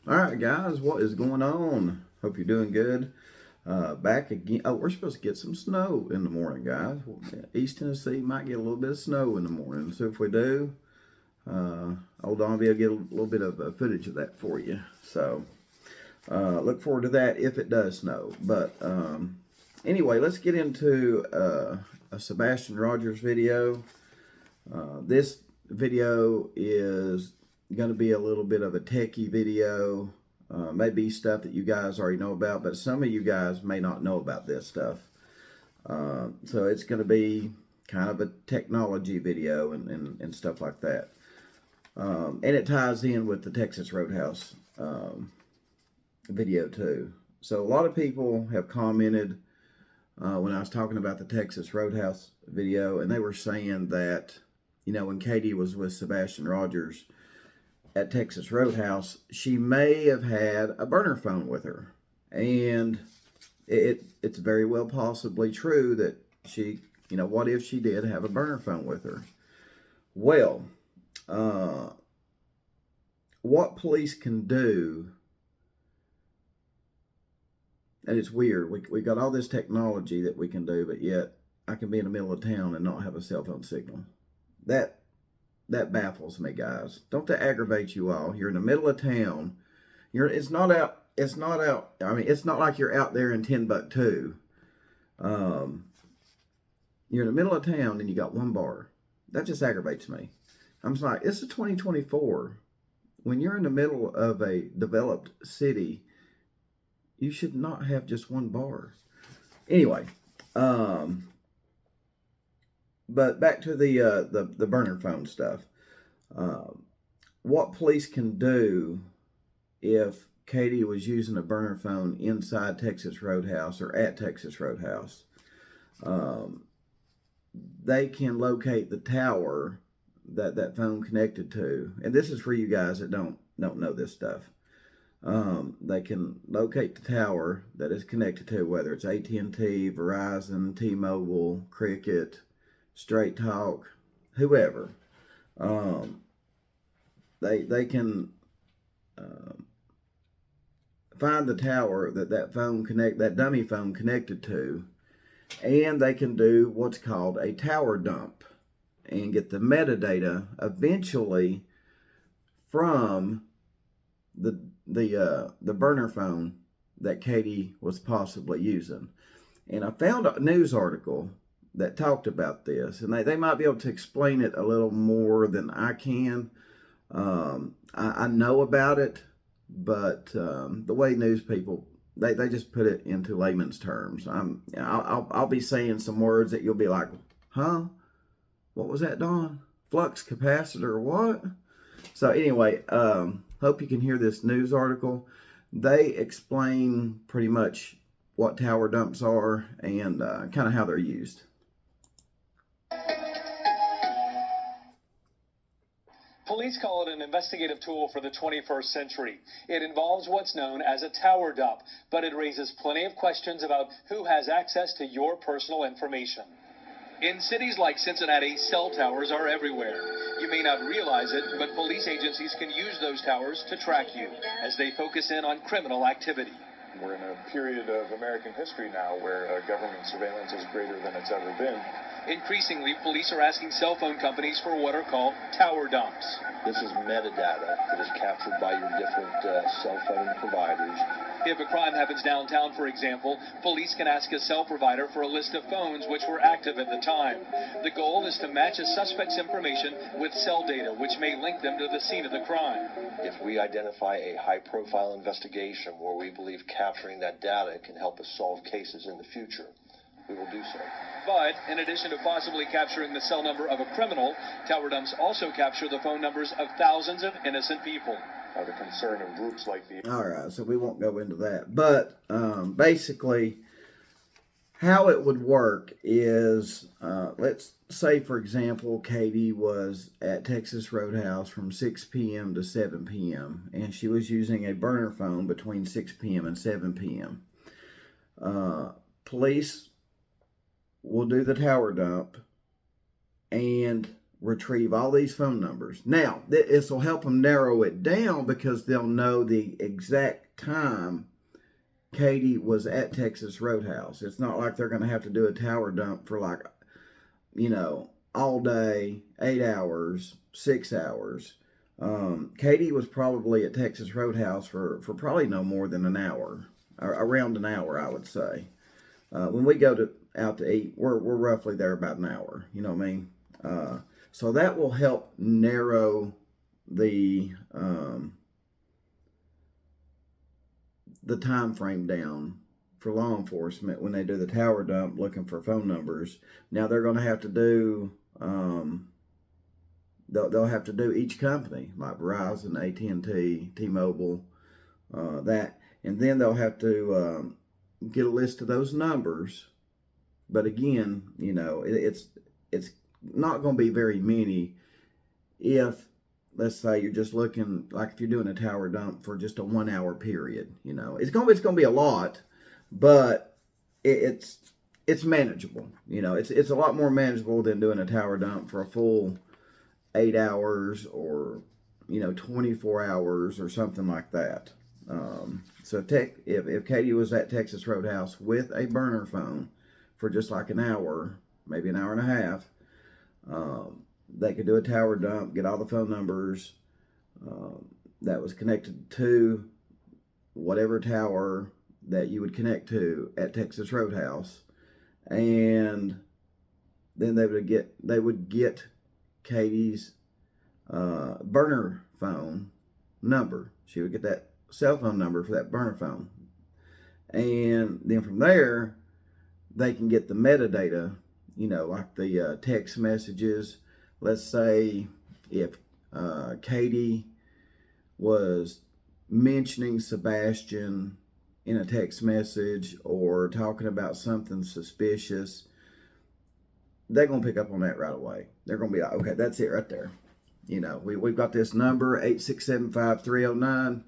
All right, guys, what is going on? Hope you're doing good. Back again. Oh, we're supposed to get some snow in the morning, guys. East Tennessee might get a little bit of snow in the morning. So if we do, old Donby will get a little bit of footage of that for you. So look forward to that if it does snow. But anyway, let's get into a Sebastian Rogers video. This video is going to be a little bit of a techie video. Maybe stuff that you guys already know about, but some of you guys may not know about this stuff. So it's going to be kind of a technology video and stuff like that. And it ties in with the Texas Roadhouse video too. So a lot of people have commented when I was talking about the Texas Roadhouse video, and they were saying that, you know, when Katie was with Sebastian Rogers at Texas Roadhouse, she may have had a burner phone with her. And it's very well possibly true that she, you know, what if she did have a burner phone with her? Well, what police can do, and it's weird, we got all this technology that we can do, but yet I can be in the middle of town and not have a cell phone signal. That baffles me, guys. Don't that aggravate you all? You're in the middle of town. It's not out. I mean, it's not like you're out there in Timbuktu. You're in the middle of town and you got one bar. That just aggravates me. I'm just like, it's a 2024. When you're in the middle of a developed city, you should not have just one bar. Anyway, but back to the burner phone stuff. What police can do if Katie was using a burner phone inside Texas Roadhouse or at Texas Roadhouse? They can locate the tower that phone connected to, and this is for you guys that don't know this stuff. They can locate the tower that is connected to, whether it's AT&T, Verizon, T-Mobile, Cricket, Straight Talk, whoever. They can find the tower that dummy phone connected to, and they can do what's called a tower dump and get the metadata eventually from the burner phone that Katie was possibly using. And I found a news article that talked about this, and they might be able to explain it a little more than I can. I know about it, but the way news people, they just put it into layman's terms. I'll be saying some words that you'll be like, huh? What was that, Don? Flux capacitor, what? So anyway, hope you can hear this news article. They explain pretty much what tower dumps are and kind of how they're used. Police call it an investigative tool for the 21st century. It involves what's known as a tower dump, but it raises plenty of questions about who has access to your personal information. In cities like Cincinnati, cell towers are everywhere. You may not realize it, but police agencies can use those towers to track you as they focus in on criminal activity. We're in a period of American history now where government surveillance is greater than it's ever been. Increasingly, police are asking cell phone companies for what are called tower dumps. This is metadata that is captured by your different cell phone providers. If a crime happens downtown, for example, police can ask a cell provider for a list of phones which were active at the time. The goal is to match a suspect's information with cell data, which may link them to the scene of the crime. If we identify a high-profile investigation where we believe capturing that data can help us solve cases in the future, we will do so. But in addition to possibly capturing the cell number of a criminal, tower dumps also capture the phone numbers of thousands of innocent people. The concern of groups like the... All right, so we won't go into that. But basically, how it would work is, let's say, for example, Katie was at Texas Roadhouse from 6 p.m. to 7 p.m., and she was using a burner phone between 6 p.m. and 7 p.m. Police will do the tower dump, and retrieve all these phone numbers. Now, this will help them narrow it down because they'll know the exact time Katie was at Texas Roadhouse. It's not like they're going to have to do a tower dump for like, all day, 8 hours, 6 hours. Katie was probably at Texas Roadhouse for probably no more than an hour, around an hour, I would say. When we go out to eat, we're roughly there about an hour. You know what I mean? So that will help narrow the time frame down for law enforcement when they do the tower dump looking for phone numbers. Now they're going to have to do they'll have to do each company, like Verizon, AT&T, T-Mobile, that, and then they'll have to get a list of those numbers. But again, it's not going to be very many if, let's say, you're just looking, like if you're doing a tower dump for just a 1 hour period. It's going to be a lot, but it's manageable. It's a lot more manageable than doing a tower dump for a full 8 hours or 24 hours or something like that. So if Katie was at Texas Roadhouse with a burner phone for just like an hour, maybe an hour and a half, they could do a tower dump, get all the phone numbers that was connected to whatever tower that you would connect to at Texas Roadhouse, and then they would get Katie's burner phone number. She would get that cell phone number for that burner phone, and then from there they can get the metadata, like the text messages. Let's say if Katie was mentioning Sebastian in a text message or talking about something suspicious, they're going to pick up on that right away. They're going to be like, okay, that's it right there. We've got this number, 8675309,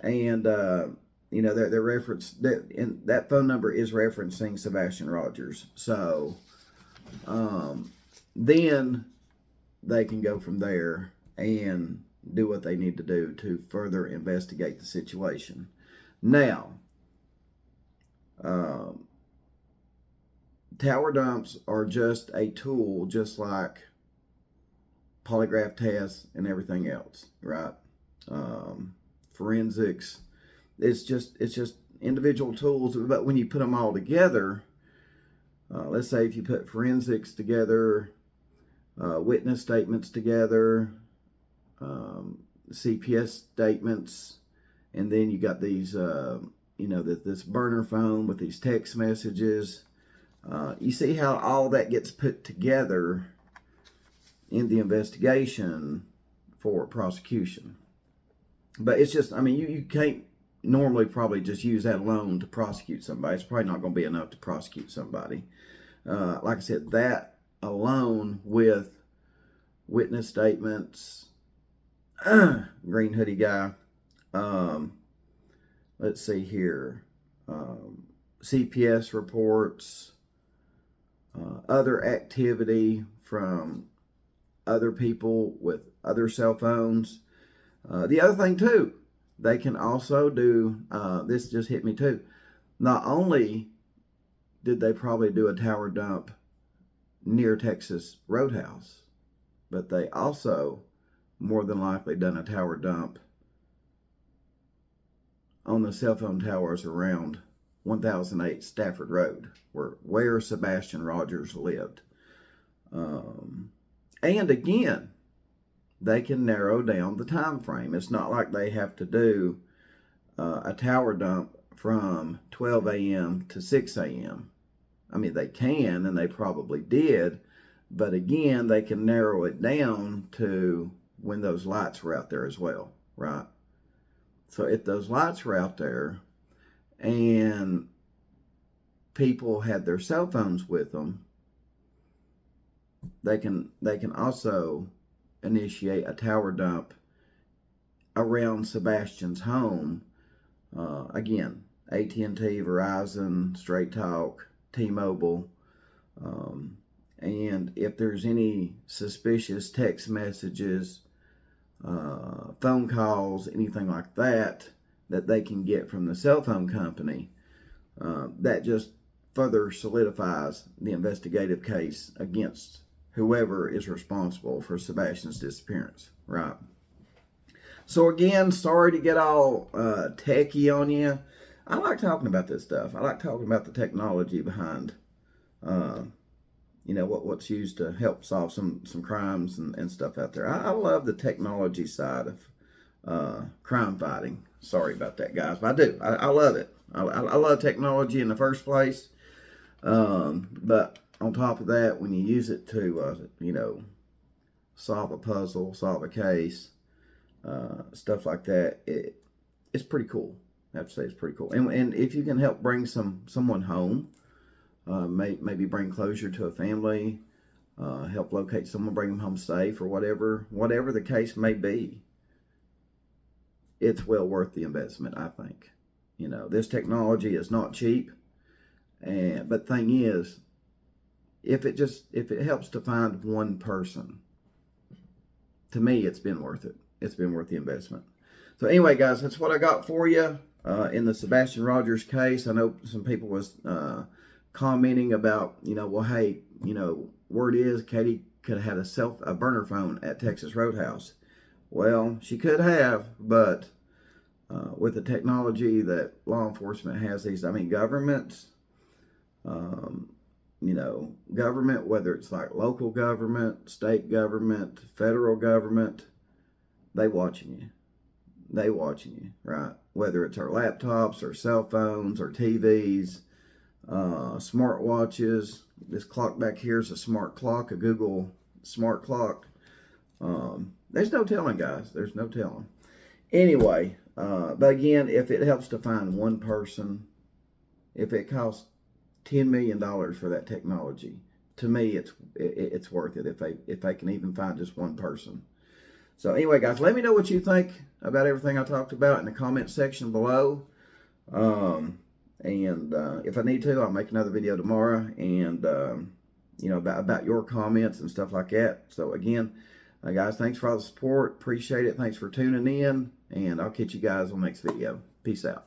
and their reference, that phone number is referencing Sebastian Rogers. So then they can go from there and do what they need to do to further investigate the situation. Now, tower dumps are just a tool, just like polygraph tests and everything else, right? Forensics, it's just individual tools, but when you put them all together, let's say if you put forensics together, witness statements together, CPS statements, and then you got these, this burner phone with these text messages. You see how all that gets put together in the investigation for prosecution. But it's just, you can't normally probably just use that alone to prosecute somebody. It's probably not going to be enough to prosecute somebody. Like I said, that alone with witness statements, green hoodie guy, let's see here, CPS reports, other activity from other people with other cell phones. The other thing too, they can also do, this just hit me too, not only did they probably do a tower dump near Texas Roadhouse, but they also more than likely done a tower dump on the cell phone towers around 1008 Stafford Road, where Sebastian Rogers lived. And again, they can narrow down the time frame. It's not like they have to do a tower dump from 12 a.m. to 6 a.m. They can, and they probably did, but again, they can narrow it down to when those lights were out there as well, right? So if those lights were out there and people had their cell phones with them, they can also initiate a tower dump around Sebastian's home. Again, AT&T, Verizon, Straight Talk, T-Mobile, And if there's any suspicious text messages, phone calls, anything like that, that they can get from the cell phone company, that just further solidifies the investigative case against whoever is responsible for Sebastian's disappearance, right? So again, sorry to get all techie on you. I like talking about this stuff. I like talking about the technology behind, what's used to help solve some crimes and stuff out there. I love the technology side of crime fighting. Sorry about that, guys, but I do. I love it. I love technology in the first place. But on top of that, when you use it to, solve a puzzle, solve a case, stuff like that, it's pretty cool. I have to say it's pretty cool. And if you can help bring someone home, maybe bring closure to a family, help locate someone, bring them home safe, or whatever the case may be, it's well worth the investment, I think. This technology is not cheap, but the thing is, if it helps to find one person, to me, it's been worth it. It's been worth the investment. So anyway, guys, that's what I got for you in the Sebastian Rogers case. I know some people was commenting about, well, hey, word is Katie could have had a burner phone at Texas Roadhouse. Well, she could have, but with the technology that law enforcement has governments, government, whether it's like local government, state government, federal government, they watching you, right? Whether it's our laptops or cell phones or TVs, smart watches. This clock back here is a smart clock, a Google smart clock. There's no telling, guys. There's no telling. Anyway, but again, if it helps to find one person, if it costs $10 million for that technology, to me, it's worth it if they can even find just one person. So anyway, guys, let me know what you think about everything I talked about in the comment section below. And if I need to, I'll make another video tomorrow, and about your comments and stuff like that. So again, guys, thanks for all the support. Appreciate it. Thanks for tuning in, and I'll catch you guys on the next video. Peace out.